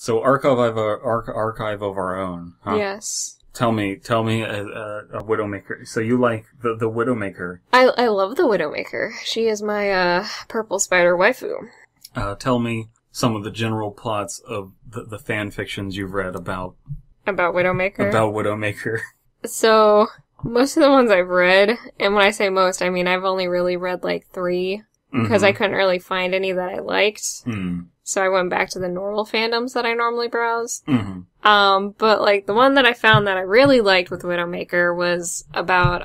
So archive of our own, huh? Yes. Tell me, a Widowmaker. So you like the Widowmaker? I love the Widowmaker. She is my purple spider waifu. Tell me some of the general plots of the fan fictions you've read about Widowmaker. About Widowmaker. So most of the ones I've read, and when I say most, I mean I've only really read like 3 because I couldn't really find any that I liked. So I went back to the normal fandoms that I normally browse. But like the one that I found that I really liked with Widowmaker was about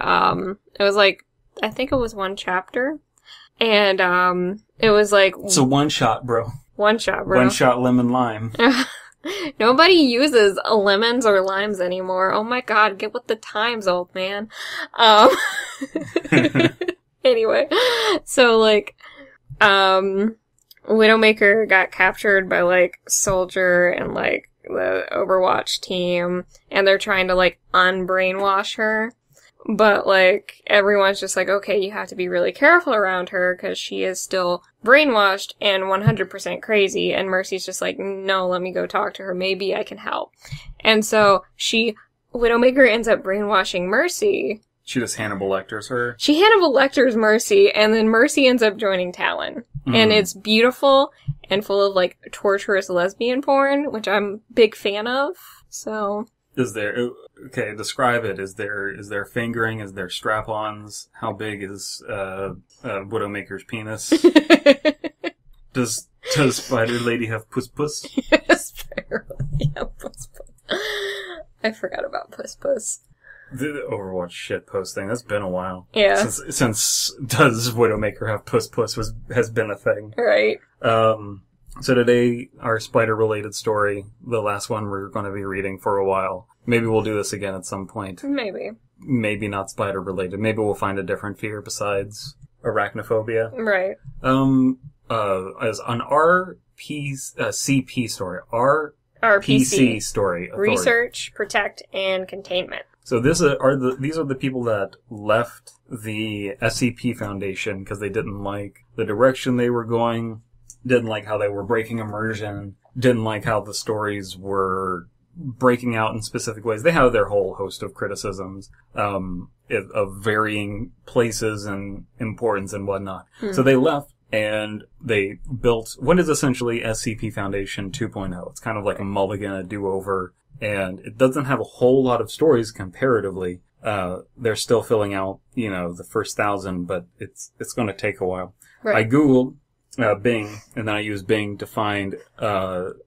it was like I think it was 1 chapter, and it was like it's a one shot, bro. One shot, bro. One shot lemon lime. Nobody uses lemons or limes anymore. Oh my god, get with the times, old man. Anyway, so like, Widowmaker got captured by like Soldier and like the Overwatch team, and they're trying to like unbrainwash her. But, like, everyone's just like, okay, you have to be really careful around her because she is still brainwashed and 100% crazy. And Mercy's just like, no, let me go talk to her. Maybe I can help. And so Widowmaker ends up brainwashing Mercy. She just Hannibal Lecters her. She Hannibal Lecters Mercy, and then Mercy ends up joining Talon. And it's beautiful and full of, like, torturous lesbian porn, which I'm a big fan of. So... Okay, describe it. Is there fingering? Is there strap-ons? How big is Widowmaker's penis? Does Spider Lady have puss? Yes, Spider Lady have puss. I forgot about puss. The Overwatch shit posting, that's been a while. Yeah. Since does Widowmaker have puss has been a thing. Right. So today, our spider-related story, the last one we're going to be reading for a while. Maybe we'll do this again at some point. Maybe. Maybe not spider-related. Maybe we'll find a different fear besides arachnophobia. Right. As an RPC story. RPC story. Authority. Research, Protect, and Containment. So these are the people that left the SCP Foundation because they didn't like the direction they were going. Didn't like how they were breaking immersion. Didn't like how the stories were breaking out in specific ways. They have their whole host of criticisms of varying places and importance and whatnot. So they left and they built what is essentially SCP Foundation 2.0. It's kind of like a mulligan, a do-over, and it doesn't have a whole lot of stories comparatively. They're still filling out, the first 1,000, but it's going to take a while. Right. I Googled Bing, and then I used Bing to find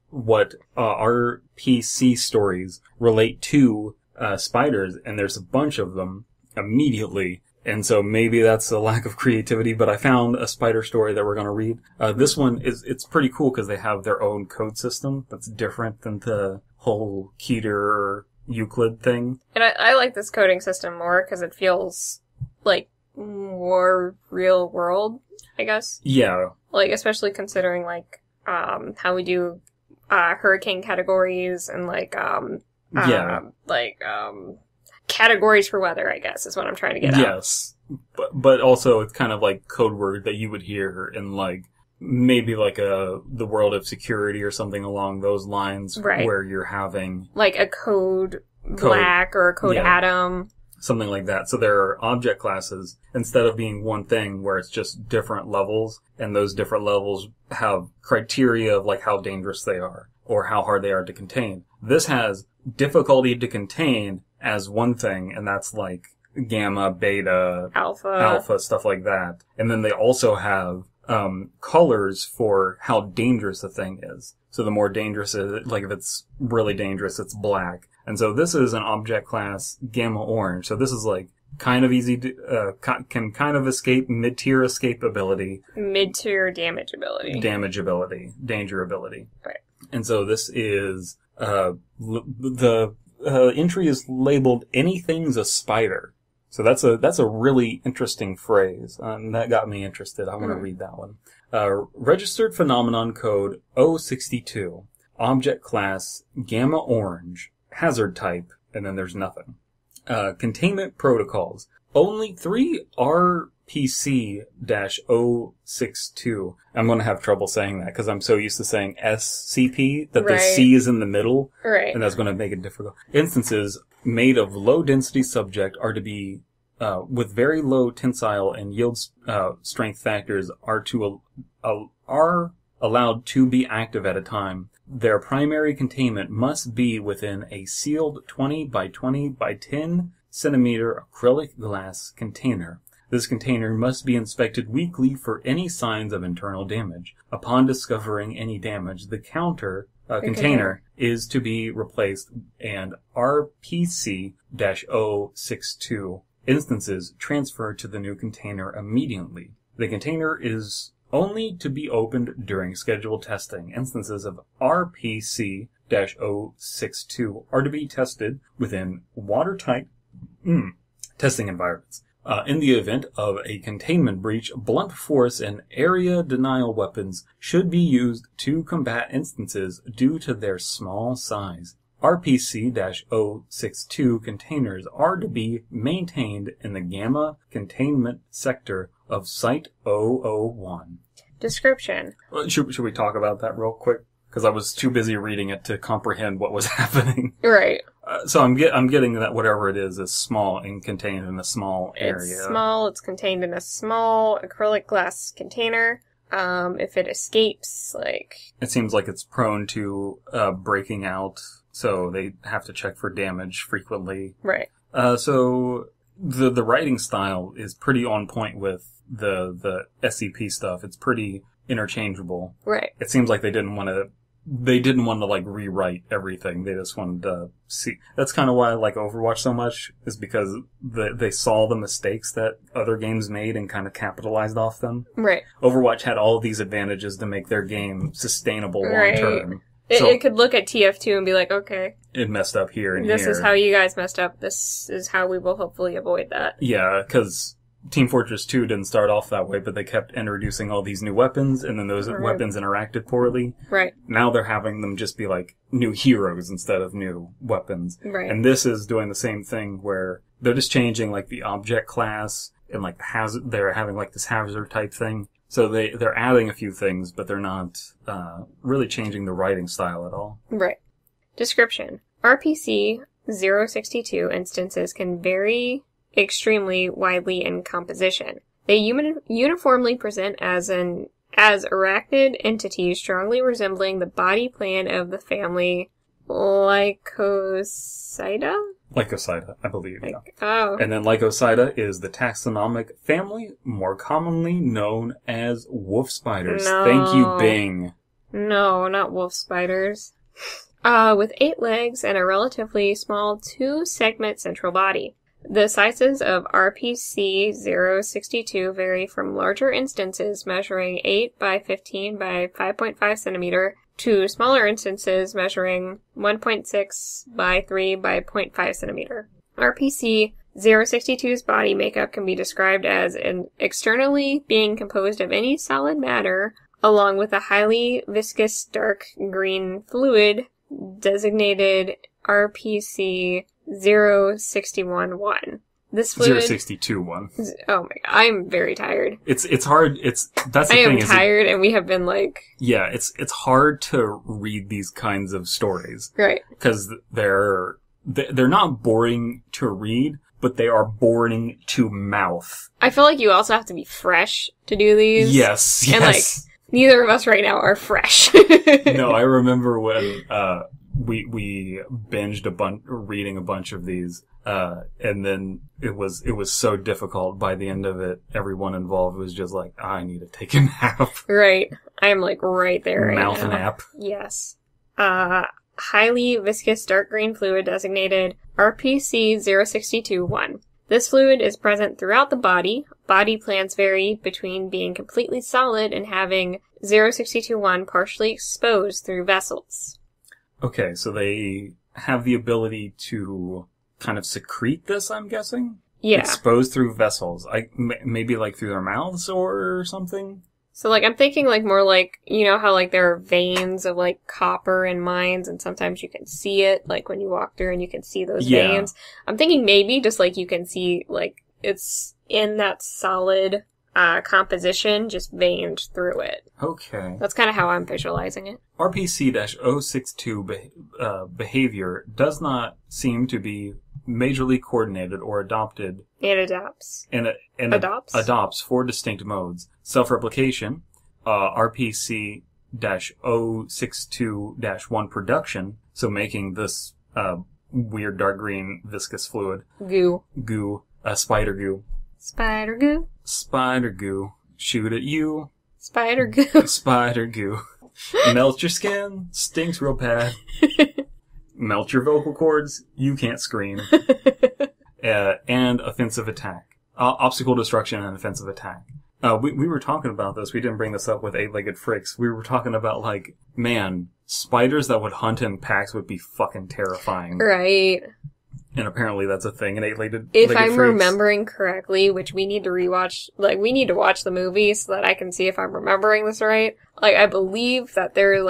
what RPC stories relate to spiders, and there's a bunch of them immediately. And so maybe that's a lack of creativity, but I found a spider story that we're going to read. This one it's pretty cool because they have their own code system that's different than the whole Keter or Euclid thing. And I like this coding system more because it feels like more real world, I guess. Yeah. Like, especially considering, like, how we do, hurricane categories and, categories for weather, I guess, is what I'm trying to get at. Yes. But also it's kind of like code word that you would hear in, like, maybe like the world of security or something along those lines. Right. Where you're having... like a code black or a code atom. Something like that. So there are object classes, instead of being one thing where it's just different levels, and those different levels have criteria of like how dangerous they are, or how hard they are to contain. This has difficulty to contain as one thing, and that's like gamma, beta, alpha, stuff like that. And then they also have colors for how dangerous the thing is. So the more dangerous it is, like if it's really dangerous, it's black. And so this is an object class gamma orange. So this is like kind of easy to, can kind of escape mid-tier escape ability. Mid-tier damage ability. Danger ability. Right. And so this is, the entry is labeled anything's a spider. So that's a really interesting phrase. And that got me interested. I want to read that one. Registered phenomenon code 062. Object class gamma orange. Hazard type, and then there's nothing. Containment protocols. Only 3 RPC RPC-062. I'm going to have trouble saying that because I'm so used to saying SCP that the Right. C is in the middle, Right. and that's going to make it difficult. Instances made of low-density subject are to be, with very low tensile and yield strength factors are allowed to be active at a time. Their primary containment must be within a sealed 20 by 20 by 10 centimeter acrylic glass container. This container must be inspected weekly for any signs of internal damage. Upon discovering any damage, the container is to be replaced, and RPC-062 instances transferred to the new container immediately. The container is only to be opened during scheduled testing. Instances of RPC-062 are to be tested within watertight testing environments. In the event of a containment breach, blunt force and area denial weapons should be used to combat instances due to their small size. RPC-062 containers are to be maintained in the Gamma Containment Sector of Site 001. Description. Should we talk about that real quick? Because I was too busy reading it to comprehend what was happening. Right. So I'm getting that whatever it is small and contained in a small area. It's small. It's contained in a small acrylic glass container. If it escapes, it seems like it's prone to breaking out, so they have to check for damage frequently. Right. So the writing style is pretty on point with the SCP stuff. It's pretty interchangeable. Right. It seems like they didn't want to like rewrite everything. They just wanted to see. That's kind of why I like Overwatch so much, is because they saw the mistakes that other games made and kind of capitalized off them. Right. Overwatch had all these advantages to make their game sustainable long term. It could look at TF2 and be like, okay, it messed up here and this here. is how you guys messed up. This is how we will hopefully avoid that. Yeah, because Team Fortress 2 didn't start off that way, but they kept introducing all these new weapons, and then those weapons interacted poorly. Right. Now they're having them just be like new heroes instead of new weapons. Right. And this is doing the same thing where they're just changing like the object class and like the hazard. They're having like this hazard type thing. So they're adding a few things, but they're not really changing the writing style at all. Right. Description. RPC-062 instances can vary extremely widely in composition. They uniformly present as arachnid entities strongly resembling the body plan of the family Lycosidae? Lycosidae, I believe, yeah. Oh. And then Lycosidae is the taxonomic family, more commonly known as wolf spiders. No. Thank you, Bing. No, not wolf spiders. With 8 legs and a relatively small 2-segment central body. The sizes of RPC-062 vary from larger instances measuring 8 by 15 by 5.5 centimeter to smaller instances measuring 1.6 by 3 by 0.5 centimeter. RPC-062's body makeup can be described as externally being composed of any solid matter along with a highly viscous dark green fluid designated RPC-061-1. This fluid... 062-1. Oh my god, I'm very tired. It's hard, that's the thing. I am tired, and we have been like... Yeah, it's hard to read these kinds of stories. Right. Because they're not boring to read, but they are boring to mouth. I feel like you also have to be fresh to do these. Yes. And neither of us right now are fresh. No, I remember when we binged reading a bunch of these, and then it was so difficult. By the end of it, everyone involved was just like, I need to take a nap. Right. I'm like right there right Mouth now. nap. Yes. Highly viscous dark green fluid designated RPC-062-1. This fluid is present throughout the body. Body plans vary between being completely solid and having 062-1 partially exposed through vessels. Okay, so they have the ability to kind of secrete this, I'm guessing? Yeah. Exposed through vessels. Maybe like through their mouths or something? So I'm thinking more you know how there are veins of copper in mines and sometimes you can see it when you walk through and you can see those veins. I'm thinking maybe just you can see it's in that solid composition, just veined through it. Okay. That's kind of how I'm visualizing it. RPC-062 behavior does not seem to be majorly coordinated or adopted. It adapts. Adopts 4 distinct modes. Self-replication, RPC-062-1 production, so making this weird dark green viscous fluid. Goo. Spider goo. Spider goo. Spider goo. Shoot at you. Spider goo. Spider goo. Melt your skin. Stinks real bad. Melt your vocal cords. You can't scream. And offensive attack. Obstacle destruction and offensive attack. We were talking about this. We didn't bring this up with Eight-Legged Fricks. We were talking about, like, man, spiders that would hunt in packs would be fucking terrifying. Right. And apparently that's a thing in Eight-Legged If I'm Freaks. remembering correctly, which we need to rewatch, like, we need to watch the movie so that I can see if I'm remembering this right. Like, I believe that there's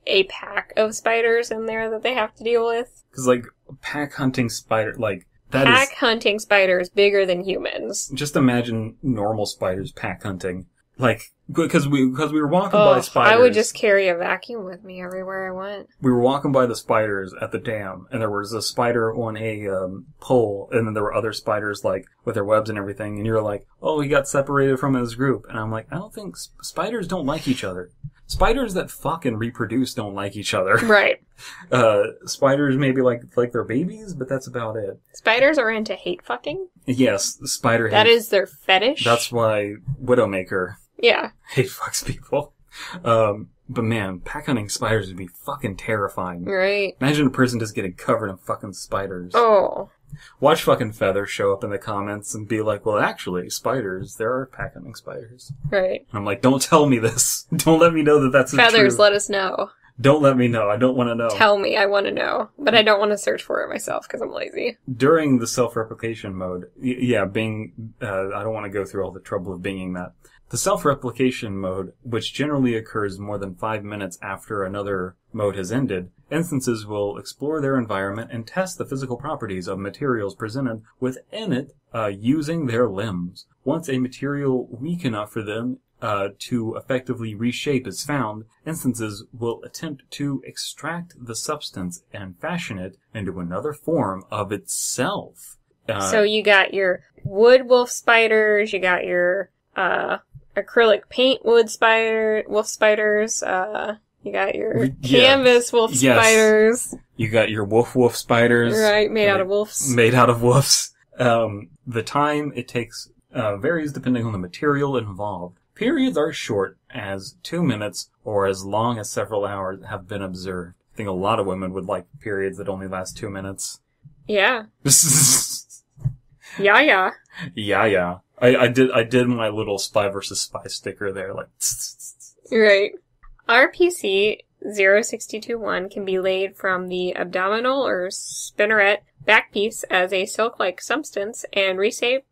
a pack of spiders in there that they have to deal with. Because, like, pack hunting spider, like, pack hunting spiders bigger than humans. Just imagine normal spiders pack hunting. Like, because we were walking by spiders. I would just carry a vacuum with me everywhere I went. We were walking by the spiders at the dam, and there was a spider on a pole, and then there were other spiders, like, with their webs and everything, and you're like, oh, he got separated from his group. And I'm like, I don't think spiders don't like each other. Spiders that fucking reproduce don't like each other. Right. Spiders maybe like their babies, but that's about it. Spiders are into hate fucking? Yes, spider hate. That is their fetish? That's why Widowmaker hate fucks people. But man, pack hunting spiders would be fucking terrifying. Right. Imagine a person just getting covered in fucking spiders. Oh. Watch fucking Feather show up in the comments and be like, well, actually, spiders, there are pack hunting spiders. Right. And I'm like, don't tell me this. Don't let me know that that's Feathers, true. let us know. Don't let me know. I don't want to know. Tell me. I want to know. But I don't want to search for it myself because I'm lazy. During the self-replication mode, Bing, I don't want to go through all the trouble of binging that. The self-replication mode, which generally occurs more than 5 minutes after another mode has ended, instances will explore their environment and test the physical properties of materials presented within it using their limbs. Once a material weak enough for them to effectively reshape is found, instances will attempt to extract the substance and fashion it into another form of itself. So you got your wood wolf spiders, you got your acrylic paint wolf spiders, you got your canvas wolf spiders. You got your wolf spiders. Right, made out of wolves. Made out of wolves. The time it takes varies depending on the material involved. Periods are short, as 2 minutes, or as long as several hours have been observed. I think a lot of women would like periods that only last 2 minutes. Yeah. Yeah. I did my little Spy vs. Spy sticker there, like. Right. RPC-062-1 can be laid from the abdominal or spinneret back piece as a silk-like substance and reshaped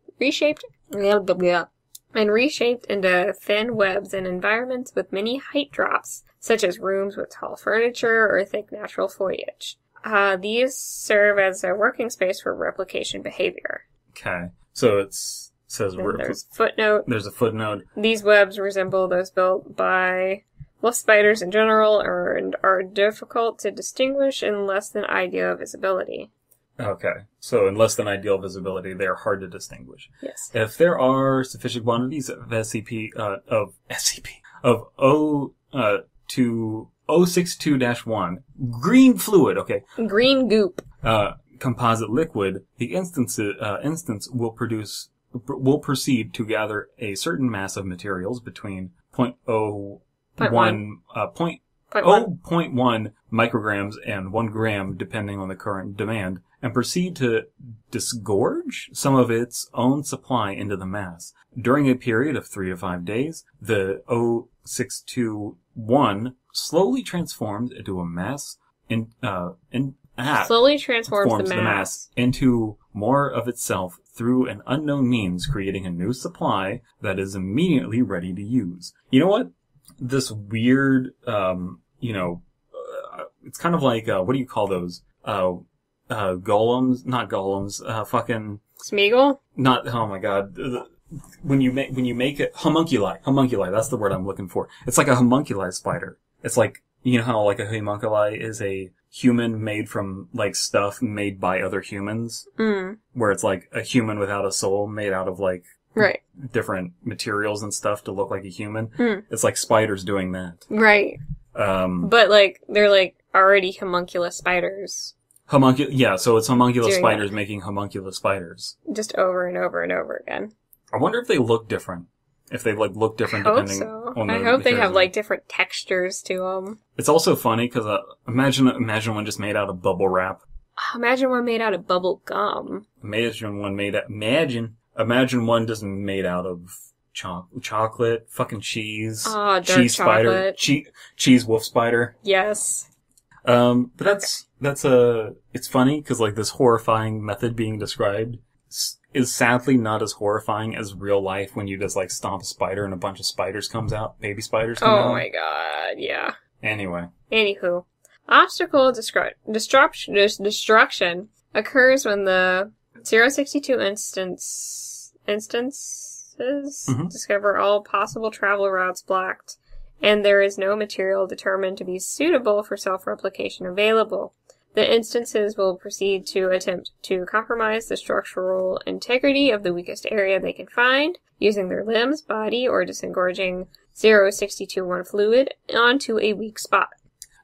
into thin webs in environments with many height drops, such as rooms with tall furniture or thick natural foliage. These serve as a working space for replication behavior. Okay. So it says... There's a footnote. There's a footnote. These webs resemble those built by wolf spiders in general and are difficult to distinguish in less than ideal visibility. Okay. So in less than ideal visibility, they are hard to distinguish. Yes. If there are sufficient quantities of O62-1, green fluid, okay. Green goop. Composite liquid, the instance will proceed to gather a certain mass of materials between 0.01 micrograms and 1 gram, depending on the current demand, and proceed to disgorge some of its own supply into the mass. During a period of 3 to 5 days, the O621 slowly transforms into a mass slowly transforms the mass into more of itself through an unknown means, creating a new supply that is immediately ready to use. You know what? This weird, it's kind of like, what do you call those? Golems? Not golems, Smeagol? Not, oh my god. When you make it, homunculi, that's the word I'm looking for. It's like a homunculi spider. It's like, you know how like a homunculi is a human made from like stuff made by other humans? Where it's like a human without a soul made out of like right. different materials and stuff to look like a human. It's like spiders doing that. Right. But like, they're like already homunculus spiders. Yeah, so it's homunculus Doing spiders that. making homunculus spiders. Just over and over and over again. I wonder if they look different. If they like look different I hope depending so. on the I hope they have materials. like different textures to them. It's also funny because imagine one just made out of bubble wrap. Imagine one made out of bubble gum. Imagine one just made out of chocolate, fucking cheese, Oh, dark cheese chocolate. spider, cheese wolf spider. Yes. But that's it's funny because like this horrifying method being described is sadly not as horrifying as real life when you just like stomp a spider and a bunch of spiders comes out, baby spiders come out. Oh my god, yeah. Anyway. Anywho. Obstacle destruction occurs when the 062 instances discover all possible travel routes blocked, and there is no material determined to be suitable for self-replication available. The instances will proceed to attempt to compromise the structural integrity of the weakest area they can find, using their limbs, body, or disengorging 062-1 fluid onto a weak spot.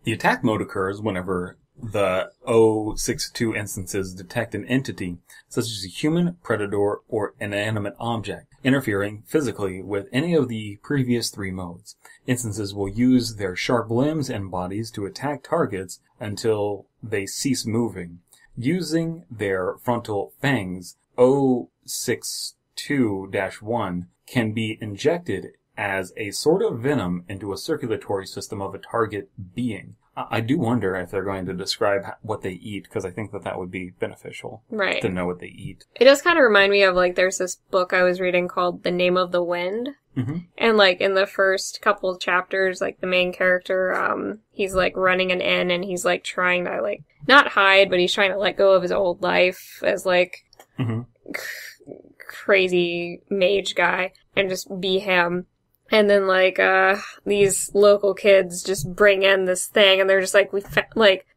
The attack mode occurs whenever the 062 instances detect an entity, such as a human, predator, or inanimate object, interfering physically with any of the previous three modes. Instances will use their sharp limbs and bodies to attack targets until they cease moving. Using their frontal fangs, 062-1 can be injected as a sort of venom into a circulatory system of a target being. I do wonder if they're going to describe what they eat, because I think that would be beneficial. Right. To know what they eat. It does kind of remind me of, like, there's this book I was reading called The Name of the Wind. Mm-hmm. And, like, in the first couple of chapters, like, the main character, he's, like, running an inn, and he's, like, trying to, like, not hide, but he's trying to let go of his old life as, like, crazy mage guy, and just be him. And then, like, these local kids just bring in this thing, and they're just like,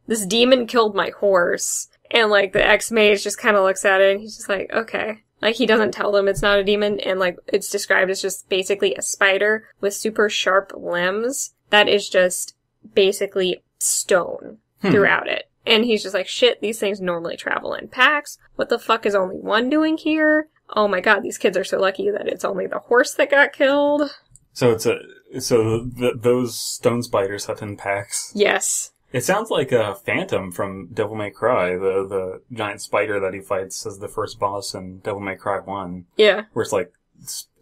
this demon killed my horse. And, like, the ex-mage just kind of looks at it, and he's just like, okay. Like, he doesn't tell them it's not a demon, and, like, it's described as just basically a spider with super sharp limbs that is just basically stone throughout it. And he's just like, shit, these things normally travel in packs. What the fuck is only one doing here? Oh my god, these kids are so lucky that it's only the horse that got killed. So those stone spiders hunt in packs. Yes. It sounds like a Phantom from Devil May Cry, the giant spider that he fights as the first boss in Devil May Cry 1. Yeah. Where it's like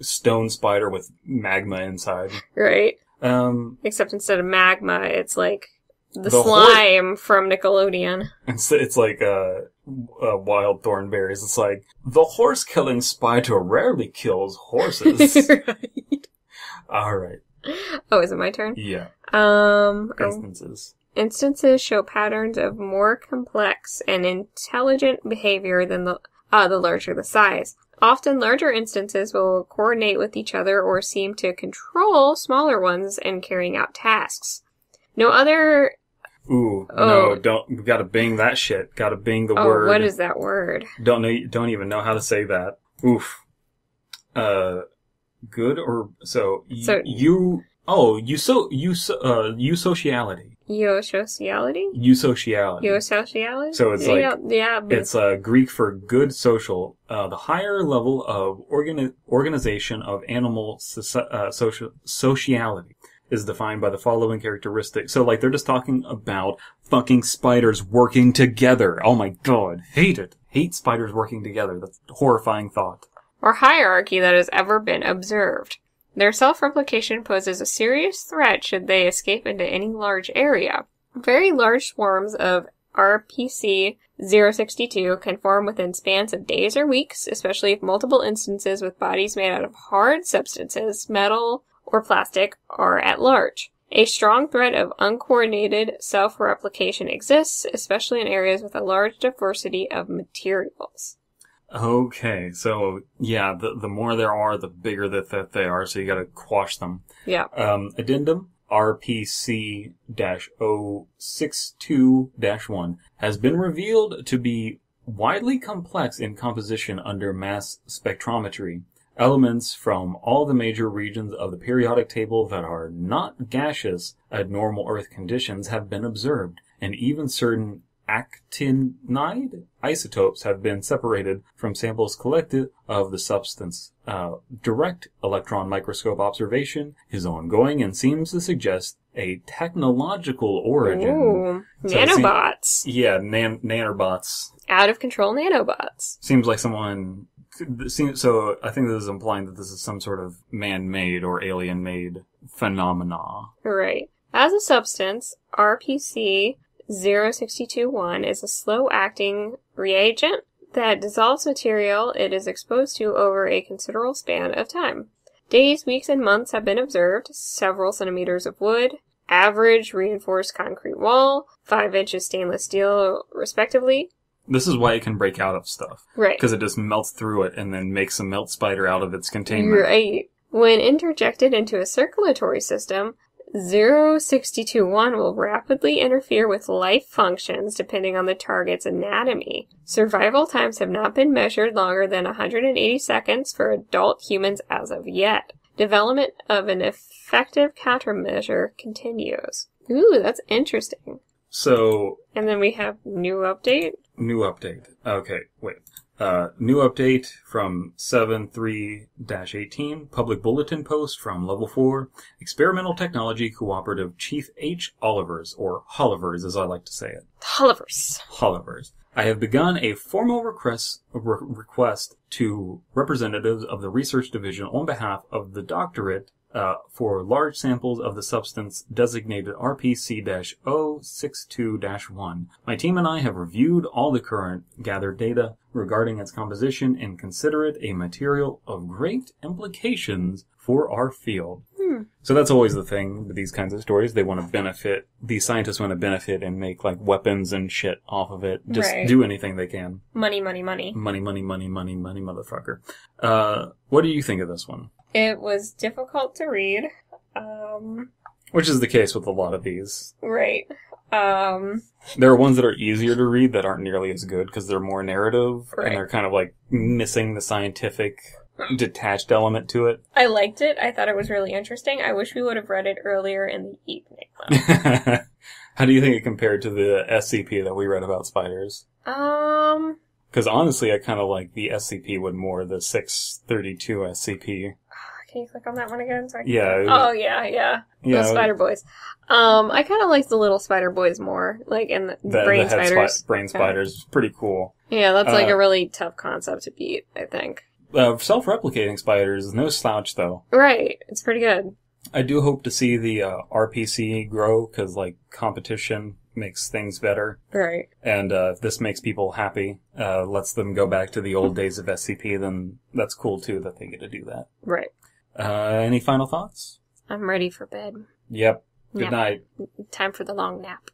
stone spider with magma inside. Right. Except instead of magma, it's like the slime from Nickelodeon. It's like wild thornberries. It's like, the horse-killing spider rarely kills horses. Right. Alright. Oh, is it my turn? Yeah. Instances. Instances show patterns of more complex and intelligent behavior than the larger the size. Often larger instances will coordinate with each other or seem to control smaller ones in carrying out tasks. No other... No, don't, gotta bing that shit. Gotta bing the word. What is that word? Don't even know how to say that. Oof. Good or, eusociality. Eusociality? Eusociality. Eusociality? So it's like, it's Greek for good social, the higher level of organization of animal sociality is defined by the following characteristics. So like, they're just talking about fucking spiders working together. Oh my god. Hate it. Hate spiders working together. That's a horrifying thought. Or hierarchy that has ever been observed. Their self-replication poses a serious threat should they escape into any large area. Very large swarms of RPC-062 can form within spans of days or weeks, especially if multiple instances with bodies made out of hard substances, metal, or plastic are at large. A strong threat of uncoordinated self-replication exists, especially in areas with a large diversity of materials. Okay, so yeah, the more there are, the bigger that they are, so you gotta quash them. Yeah. Addendum RPC-062-1 has been revealed to be widely complex in composition under mass spectrometry. Elements from all the major regions of the periodic table that are not gaseous at normal Earth conditions have been observed, and even certain actinide isotopes have been separated from samples collected of the substance. Direct electron microscope observation is ongoing and seems to suggest a technological origin. Ooh, nanobots. Nanobots. Out of control nanobots. Seems like someone... So I think this is implying that this is some sort of man-made or alien-made phenomena. Right. As a substance, RPC-062-1 is a slow-acting reagent that dissolves material it is exposed to over a considerable span of time. Days, weeks, and months have been observed, several centimeters of wood, average reinforced concrete wall, 5 inches stainless steel, respectively. This is why it can break out of stuff. Right. Because it just melts through it and then makes a melt spider out of its containment. Right. When interjected into a circulatory system, 062-1 will rapidly interfere with life functions depending on the target's anatomy. Survival times have not been measured longer than 180 seconds for adult humans as of yet. Development of an effective countermeasure continues. Ooh, that's interesting. So... And then we have new update. New update. Okay, wait. New update from 7.3-18, public bulletin post from level 4, Experimental Technology Cooperative Chief H. Olivers, or Hollivers as I like to say it. Hollivers. I have begun a formal request to representatives of the research division on behalf of the doctorate for large samples of the substance designated RPC-062-1. My team and I have reviewed all the current gathered data regarding its composition and consider it a material of great implications for our field. So that's always the thing with these kinds of stories. They want to benefit, these scientists want to benefit and make like weapons and shit off of it. Just do anything they can. Money, money, money. Money, money, money, money, money, motherfucker. What do you think of this one? It was difficult to read. Which is the case with a lot of these. Right. There are ones that are easier to read that aren't nearly as good because they're more narrative and they're kind of like missing the scientific detached element to it. I liked it. I thought it was really interesting. I wish we would have read it earlier in the evening, though. How do you think it compared to the SCP that we read about spiders? Because honestly, I kind of like the SCP one more, the 632 SCP. Can you click on that one again? So Yeah. The spider boys. I kind of like the little spider boys more, like in the brain spiders. Brain spiders, pretty cool. Yeah, that's like a really tough concept to beat, I think. Self-replicating spiders is no slouch, though. Right, it's pretty good. I do hope to see the RPC grow, because, like, competition makes things better. Right. And if this makes people happy, lets them go back to the old days of SCP, then that's cool, too, that they get to do that. Right. Any final thoughts? I'm ready for bed. Yep. Good night. Time for the long nap.